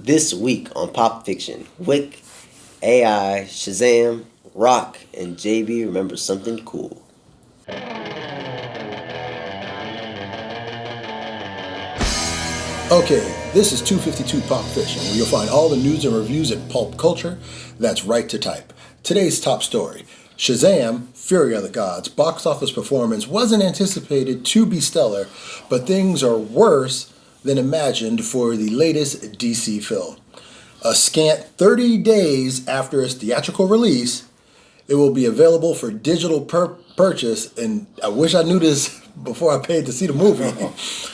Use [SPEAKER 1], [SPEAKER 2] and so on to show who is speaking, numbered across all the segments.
[SPEAKER 1] This week on Pop Fiction, Wick, AI, Shazam, Rock, and JB remember something cool.
[SPEAKER 2] Okay, this is 252 Pop Fiction, where you'll find all the news and reviews in pulp culture that's right to type. Today's top story. Shazam, Fury of the Gods, box office performance wasn't anticipated to be stellar, but things are worse than imagined for the latest DC film. A scant 30 days after its theatrical release, it will be available for digital purchase, and I wish I knew this before I paid to see the movie.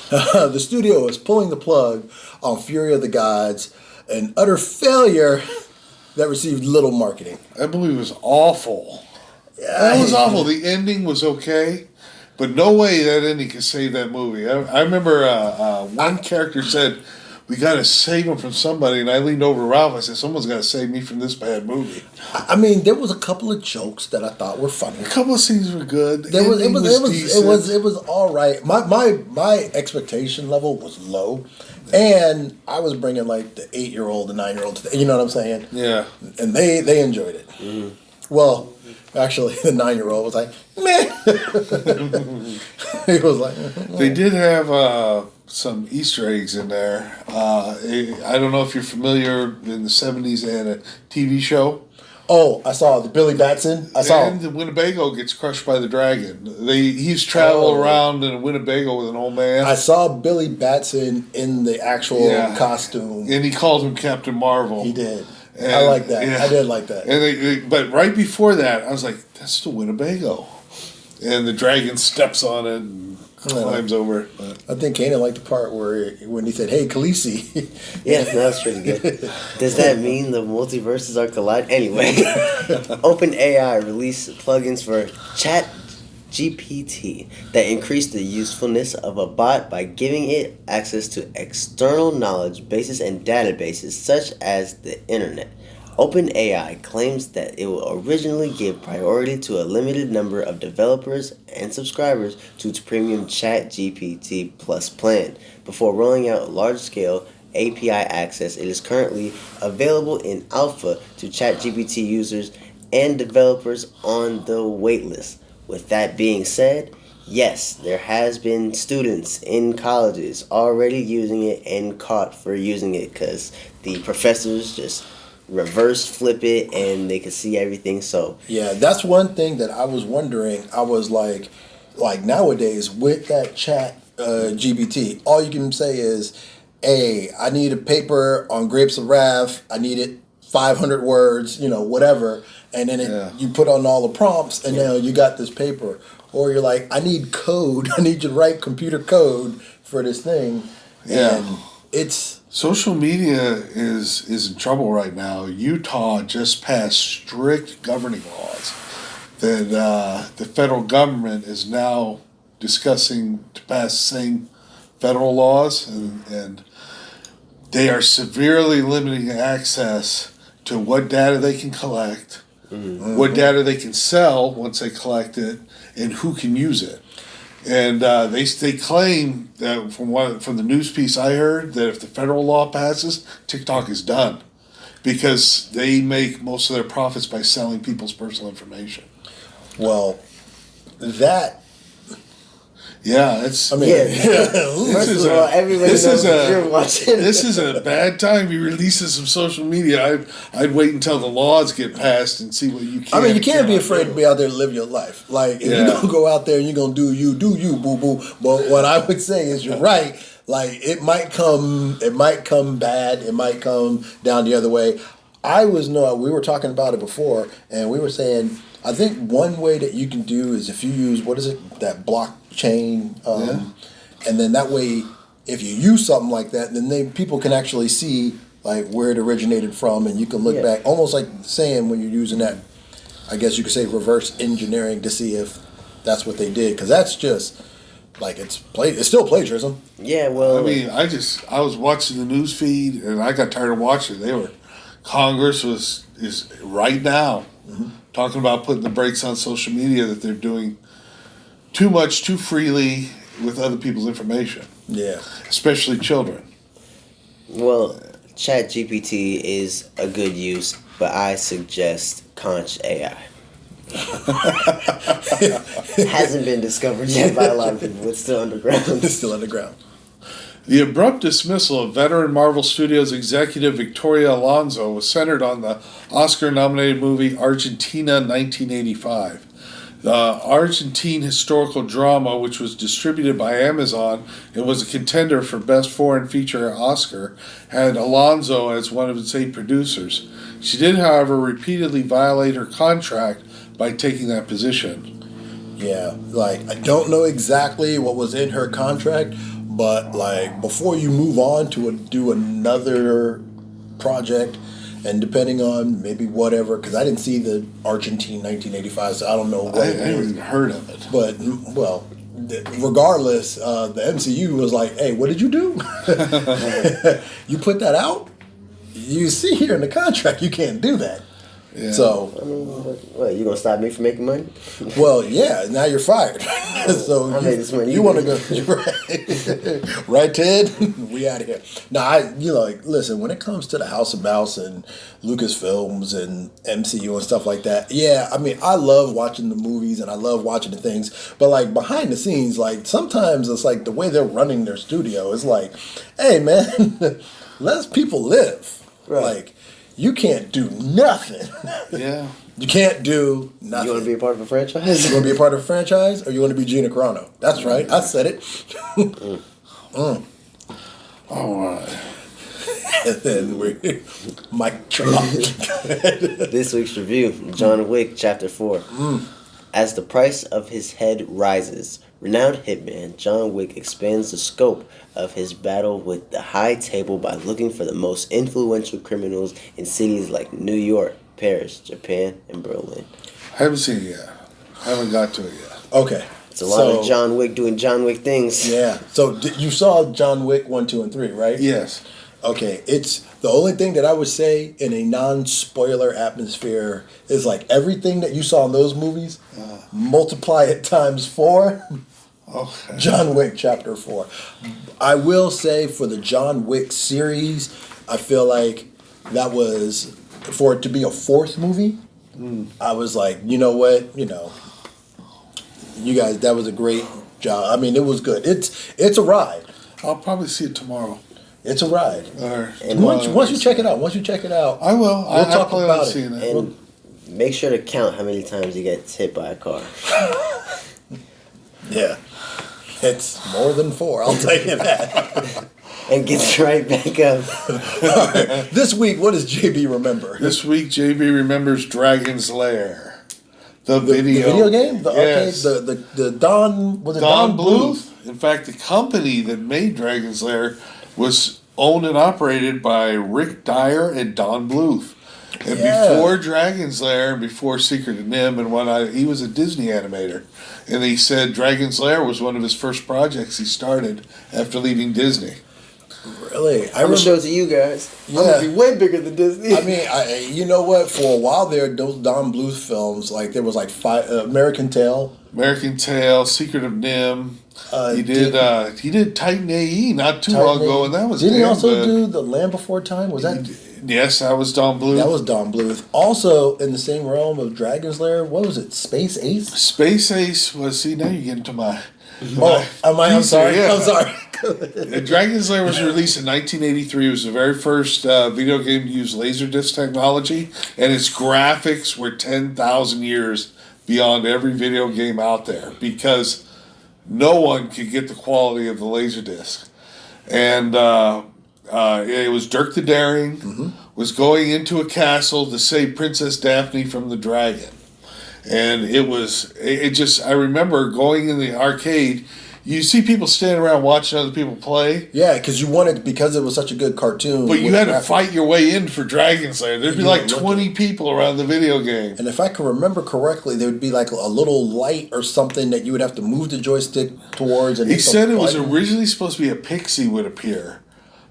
[SPEAKER 2] The studio is pulling the plug on Fury of the Gods, an utter failure that received little marketing.
[SPEAKER 3] I believe it was awful. That was awful. The ending was okay, but no way that ending could save that movie. I remember one character said, "We got to save him from somebody," and I leaned over to Ralph. I said, "Someone's got to save me from this bad movie."
[SPEAKER 2] I mean, there was a couple of jokes that I thought were funny.
[SPEAKER 3] A couple of scenes were good.
[SPEAKER 2] It was all right. My expectation level was low, and I was bringing like the 8-year-old, the 9-year-old. You know what I'm saying?
[SPEAKER 3] Yeah.
[SPEAKER 2] And they enjoyed it. Mm. Well, actually, the 9-year-old was like, meh. He was like,
[SPEAKER 3] They did have some Easter eggs in there. I don't know if you're familiar. In the 70s, they had a TV show.
[SPEAKER 2] Oh, I saw the Billy Batson.
[SPEAKER 3] And the Winnebago gets crushed by the dragon. He's traveling around in a Winnebago with an old man.
[SPEAKER 2] I saw Billy Batson in the actual costume.
[SPEAKER 3] And he called him Captain Marvel.
[SPEAKER 2] He did. And I like that. Yeah. I did like that.
[SPEAKER 3] And but right before that, I was like, that's the Winnebago. And the dragon steps on it and climbs over it. But.
[SPEAKER 2] I think Kanan liked the part when he said, "Hey, Khaleesi."
[SPEAKER 1] Yeah, that's pretty good. Does that mean the multiverses are colliding? Anyway, OpenAI released plugins for chatgpt that increase the usefulness of a bot by giving it access to external knowledge bases and databases such as the internet. OpenAI claims that it will originally give priority to a limited number of developers and subscribers to its premium ChatGPT Plus plan. Before rolling out large-scale API access, it is currently available in alpha to ChatGPT users and developers on the waitlist. With that being said, yes, there has been students in colleges already using it and caught for using it because the professors just reverse flip it and they can see everything. So
[SPEAKER 2] yeah, that's one thing that I was wondering. I was like nowadays with that chat GPT, all you can say is, "Hey, I need a paper on grapes of wrath. I need it 500 words, whatever." And then you put on all the prompts, and now you got this paper. Or you're like, "I need code. I need you to write computer code for this thing."
[SPEAKER 3] Yeah.
[SPEAKER 2] And it's...
[SPEAKER 3] Social media is in trouble right now. Utah just passed strict governing laws that the federal government is now discussing to pass the same federal laws, and they are severely limiting access to what data they can collect, what data they can sell once they collect it, and who can use it. And they claim that from the news piece I heard that if the federal law passes, TikTok is done because they make most of their profits by selling people's personal information.
[SPEAKER 2] Well, that...
[SPEAKER 3] Yeah, it's...
[SPEAKER 1] I mean, first of all, everybody knows what you're watching.
[SPEAKER 3] This is a bad time to be releasing some social media. I'd wait until the laws get passed and see what you can.
[SPEAKER 2] I mean, you can't be afraid to be out there and live your life. Like, if you're going to go out there and you're going to do you, boo-boo. But what I would say is you're right. Like, it might come bad. It might come down the other way. We were talking about it before, and we were saying, I think one way that you can do is if you use, that blockchain, and then that way, if you use something like that, then people can actually see like where it originated from, and you can look back, almost like saying when you're using that, I guess you could say reverse engineering to see if that's what they did, because that's just like it's still plagiarism.
[SPEAKER 1] Yeah, well,
[SPEAKER 3] I mean, I was watching the news feed and I got tired of watching it. Congress is right now talking about putting the brakes on social media, that they're doing too much, too freely with other people's information.
[SPEAKER 2] Yeah.
[SPEAKER 3] Especially children.
[SPEAKER 1] Well, ChatGPT is a good use, but I suggest Conch AI. Hasn't been discovered yet by a lot of people. It's still underground.
[SPEAKER 2] It's still underground.
[SPEAKER 3] The abrupt dismissal of veteran Marvel Studios executive Victoria Alonso was centered on the Oscar-nominated movie Argentina 1985. The Argentine historical drama, which was distributed by Amazon and was a contender for Best Foreign Feature Oscar, had Alonso as one of its 8 producers. She did, however, repeatedly violate her contract by taking that position.
[SPEAKER 2] Yeah, like, I don't know exactly what was in her contract, but, like, before you move on to do another project, and depending on maybe whatever, because I didn't see the Argentine 1985, so I don't know what
[SPEAKER 3] I
[SPEAKER 2] it
[SPEAKER 3] haven't
[SPEAKER 2] is.
[SPEAKER 3] even heard of it.
[SPEAKER 2] But, well, regardless, the MCU was like, hey, what did you do? You put that out? You see here in the contract, you can't do that.
[SPEAKER 3] Yeah.
[SPEAKER 2] So,
[SPEAKER 1] I mean, what, you gonna stop me from making money?
[SPEAKER 2] well, yeah, now you're fired. So
[SPEAKER 1] I made this money.
[SPEAKER 2] you want to go, right, Ted? We out of here. Now, like, listen, when it comes to the House of Mouse and Lucasfilms and MCU and stuff like that, yeah, I mean, I love watching the movies and I love watching the things, but, like, behind the scenes, like, sometimes it's like the way they're running their studio is like, hey, man, let people live.
[SPEAKER 1] Right.
[SPEAKER 2] Like, you can't do nothing.
[SPEAKER 3] Yeah.
[SPEAKER 2] You can't do nothing.
[SPEAKER 1] You want to be a part of a franchise?
[SPEAKER 2] You want to be a part of a franchise, or you want to be Gina Carano? That's right. I said it.
[SPEAKER 3] All right.
[SPEAKER 2] And then we mic drop.
[SPEAKER 1] This week's review, John Wick, Chapter 4. As the price of his head rises, renowned hitman John Wick expands the scope of his battle with the high table by looking for the most influential criminals in cities like New York, Paris, Japan, and Berlin.
[SPEAKER 3] I haven't seen it yet. I haven't got to it yet.
[SPEAKER 2] Okay.
[SPEAKER 1] It's a lot of John Wick doing John Wick things.
[SPEAKER 2] Yeah. So you saw John Wick 1, 2, and 3, right?
[SPEAKER 3] Yes.
[SPEAKER 2] Okay. It's the only thing that I would say in a non-spoiler atmosphere is, like, everything that you saw in those movies, multiply it times 4.
[SPEAKER 3] Okay.
[SPEAKER 2] John Wick Chapter 4. I will say for the John Wick series, I feel like that was, for it to be a 4th movie, I was like, you know what, you guys, that was a great job. I mean, it was good. It's a ride.
[SPEAKER 3] I'll probably see it tomorrow.
[SPEAKER 2] It's a ride.
[SPEAKER 1] And
[SPEAKER 2] Once you check it out,
[SPEAKER 3] I will.
[SPEAKER 2] We'll talk about it.
[SPEAKER 3] Seeing it.
[SPEAKER 1] And make sure to count how many times he gets hit by a car.
[SPEAKER 2] Yeah. It's more than 4, I'll tell you that.
[SPEAKER 1] And gets right back up.
[SPEAKER 2] All right. This week, what does JB remember?
[SPEAKER 3] This week, JB remembers Dragon's Lair. The video
[SPEAKER 2] game? The
[SPEAKER 3] yes.
[SPEAKER 2] arcade? The Don... Was it
[SPEAKER 3] Don
[SPEAKER 2] Don
[SPEAKER 3] Bluth. In fact, the company that made Dragon's Lair was owned and operated by Rick Dyer and Don Bluth. And before Dragon's Lair, before Secret of NIMH and whatnot, he was a Disney animator. And he said Dragon's Lair was one of his first projects he started after leaving Disney.
[SPEAKER 2] Really?
[SPEAKER 1] I'm going to show it to you guys. I'm going to be way bigger than Disney.
[SPEAKER 2] I mean, you know what? For a while there, those Don Bluth films, like, there was like 5... American Tail,
[SPEAKER 3] Secret of NIMH. He did Titan AE not too long ago, and that was
[SPEAKER 2] Didn't he also
[SPEAKER 3] good.
[SPEAKER 2] do The Land Before Time? Was that...
[SPEAKER 3] Yes, that was Don Bluth.
[SPEAKER 2] That was Don Bluth. Also, in the same realm of Dragon's Lair, what was it? Space Ace?
[SPEAKER 3] Space Ace was... See, now you're getting to my...
[SPEAKER 2] I'm sorry.
[SPEAKER 3] Yeah.
[SPEAKER 2] I'm sorry.
[SPEAKER 3] Dragon's Lair was released in 1983. It was the very first video game to use Laserdisc technology, and its graphics were 10,000 years beyond every video game out there because no one could get the quality of the Laserdisc. And it was Dirk the Daring was going into a castle to save Princess Daphne from the dragon. And I remember going in the arcade, you see people standing around watching other people play.
[SPEAKER 2] Yeah, because it was such a good cartoon.
[SPEAKER 3] But you had to fight your way in for Dragon's Lair. There'd be like 20 people around the video game.
[SPEAKER 2] And if I can remember correctly, there would be like a little light or something that you would have to move the joystick towards. And
[SPEAKER 3] he said it was originally supposed to be a pixie would appear,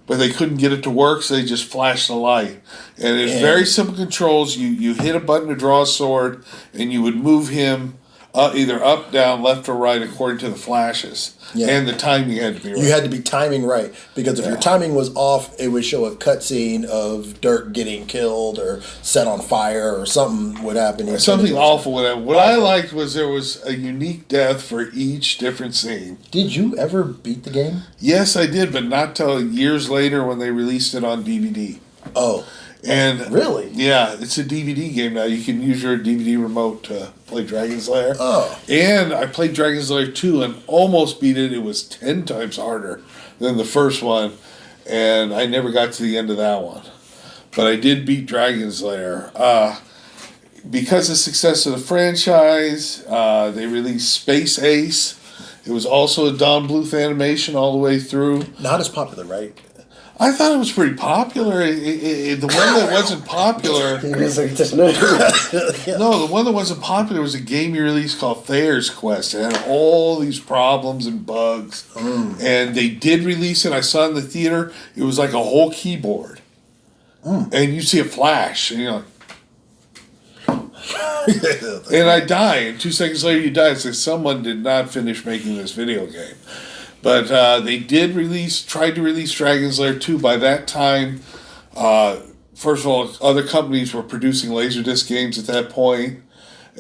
[SPEAKER 3] but they couldn't get it to work, so they just flashed the light. And it's very simple controls. You hit a button to draw a sword, and you would move him either up, down, left, or right according to the flashes.
[SPEAKER 2] Yeah.
[SPEAKER 3] And the timing had to be right.
[SPEAKER 2] You had to be timing right, because if your timing was off, it would show a cutscene of Dirk getting killed or set on fire or something would happen.
[SPEAKER 3] Something awful would happen. What I liked was there was a unique death for each different scene.
[SPEAKER 2] Did you ever beat the game?
[SPEAKER 3] Yes, I did, but not till years later when they released it on DVD.
[SPEAKER 2] Oh.
[SPEAKER 3] And
[SPEAKER 2] really?
[SPEAKER 3] Yeah, it's a DVD game now. You can use your DVD remote to play Dragon's Lair.
[SPEAKER 2] Oh.
[SPEAKER 3] And I played Dragon's Lair 2 and almost beat it. It was 10 times harder than the first one, and I never got to the end of that one. But I did beat Dragon's Lair. Because of the success of the franchise, they released Space Ace. It was also a Don Bluth animation all the way through.
[SPEAKER 2] Not as popular, right?
[SPEAKER 3] I thought it was pretty popular. The one that wasn't popular... No, the one that wasn't popular was a game you released called Thayer's Quest. It had all these problems and bugs. And they did release it. I saw it in the theater. It was like a whole keyboard. And you see a flash. And you're like... and I die. And 2 seconds later you die. It's like someone did not finish making this video game. But they did tried to release Dragon's Lair 2. By that time, first of all, other companies were producing Laserdisc games at that point,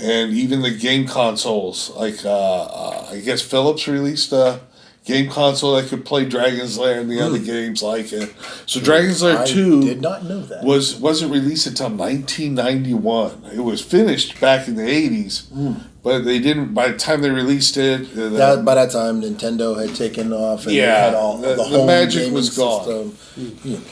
[SPEAKER 3] and even the game consoles, like I guess Philips released a game console that could play Dragon's Lair and the other games like it. So Dragon's Lair 2
[SPEAKER 2] did not know that.
[SPEAKER 3] wasn't released until 1991. It was finished back in the 80s. But they didn't. By the time they released it,
[SPEAKER 2] by that time Nintendo had taken off, and they had all the whole
[SPEAKER 3] magic
[SPEAKER 2] gaming
[SPEAKER 3] was gone.
[SPEAKER 2] system,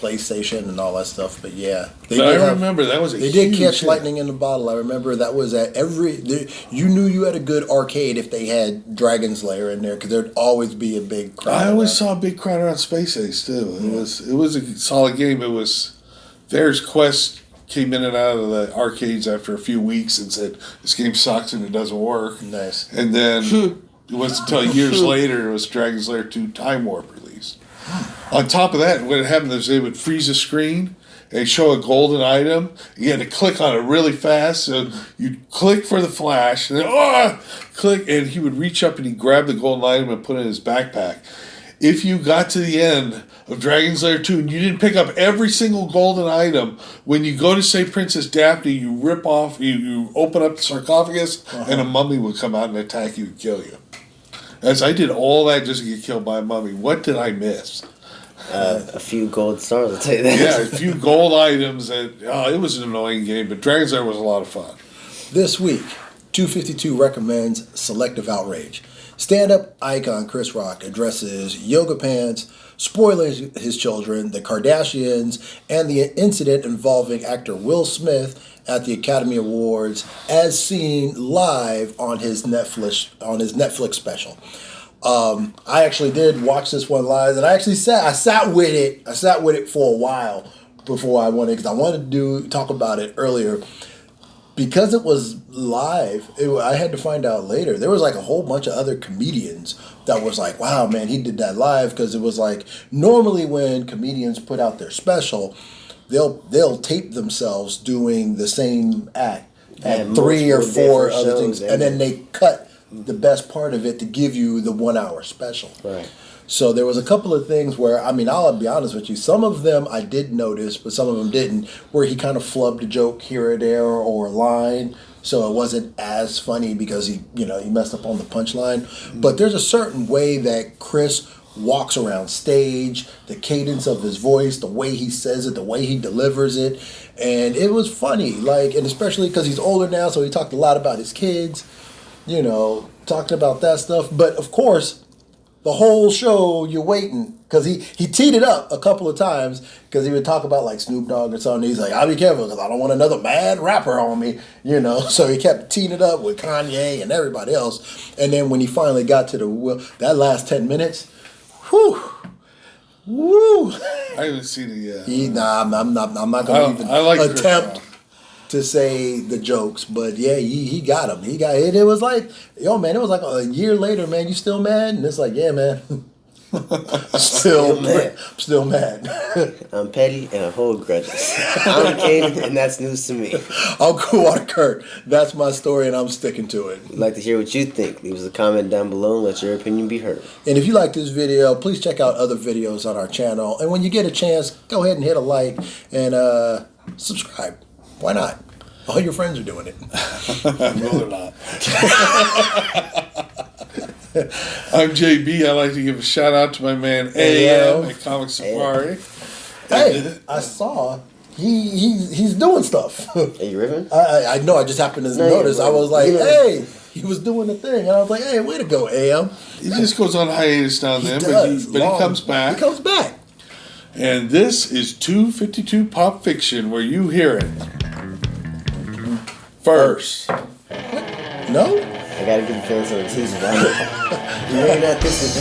[SPEAKER 2] PlayStation and all that stuff. But yeah,
[SPEAKER 3] I remember that was
[SPEAKER 2] they did catch lightning in the bottle. I remember that was at you knew you had a good arcade if they had Dragon's Lair in there, because there'd always be a big crowd.
[SPEAKER 3] I always saw a big crowd around Space Ace too. It was a solid game. It was Thayer's Quest. Came in and out of the arcades after a few weeks and said, this game sucks and it doesn't work.
[SPEAKER 2] Nice.
[SPEAKER 3] And then it wasn't until years later it was Dragon's Lair 2 Time Warp released. On top of that, what happened is they would freeze a screen and show a golden item. You had to click on it really fast. So you'd click for the flash and then, click, and he would reach up and he'd grab the golden item and put it in his backpack. If you got to the end of Dragon's Lair 2 and you didn't pick up every single golden item, when you go to say Princess Daphne, you rip off, you open up the sarcophagus, and a mummy would come out and attack you and kill you. As I did all that just to get killed by a mummy. What did I miss?
[SPEAKER 1] A few gold stars, I'll tell you that.
[SPEAKER 3] Yeah, a few gold items. It was an annoying game, but Dragon's Lair was a lot of fun.
[SPEAKER 2] This week, 252 recommends Selective Outrage. Stand-up icon Chris Rock addresses yoga pants, spoiling his children, the Kardashians, and the incident involving actor Will Smith at the Academy Awards, as seen live on his Netflix special. I actually did watch this one live, and I sat with it for a while before I wanted, because I wanted to talk about it earlier. Because it was live, I had to find out later. There was like a whole bunch of other comedians that was like, wow, man, he did that live. Because it was like, normally when comedians put out their special, they'll tape themselves doing the same act at 3 or 4 other things. And then they cut the best part of it to give you the 1 hour special.
[SPEAKER 1] Right.
[SPEAKER 2] So there was a couple of things where, I'll be honest with you, some of them I did notice, but some of them didn't, where he kind of flubbed a joke here or there or a line, so it wasn't as funny because he messed up on the punchline. But there's a certain way that Chris walks around stage, the cadence of his voice, the way he says it, the way he delivers it, and it was funny. And especially because he's older now, so he talked a lot about his kids, talking about that stuff. But of course, the whole show, you're waiting, because he teed it up a couple of times, because he would talk about like Snoop Dogg or something. He's like, I'll be careful because I don't want another mad rapper on me, So he kept teeing it up with Kanye and everybody else. And then when he finally got to that last 10 minutes, whew.
[SPEAKER 3] I haven't seen it yet.
[SPEAKER 2] I'm not going to even attempt to say the jokes, but yeah, he got him. He got it. It was like, it was like a year later, man. You still mad? And it's like, yeah, man. Still mad. Still mad.
[SPEAKER 1] I'm petty and I hold grudges. I'm Caden, and that's news to me.
[SPEAKER 2] I'm Cool Water Kurt. That's my story, and I'm sticking to it.
[SPEAKER 1] We'd like to hear what you think. Leave us a comment down below and let your opinion be heard.
[SPEAKER 2] And if you like this video, please check out other videos on our channel. And when you get a chance, go ahead and hit a like and subscribe. Why not? All your friends are doing it.
[SPEAKER 3] No, they're not. I'm JB. I'd like to give a shout out to my man AM at Comic Safari.
[SPEAKER 2] Hey, I saw he's doing stuff.
[SPEAKER 1] Are you ripping?
[SPEAKER 2] I know. I just happened to notice. I was like, hey, he was doing the thing, and I was like, hey, way to go, AM.
[SPEAKER 3] He just goes on hiatus down there, but he comes back.
[SPEAKER 2] He comes back.
[SPEAKER 3] And this is 252 Pop Fiction, where you hear it first.
[SPEAKER 2] No?
[SPEAKER 1] I gotta give the fans some teaser. You ain't not this is.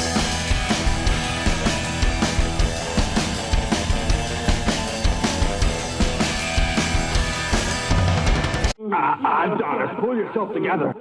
[SPEAKER 4] Adonis, pull yourself together.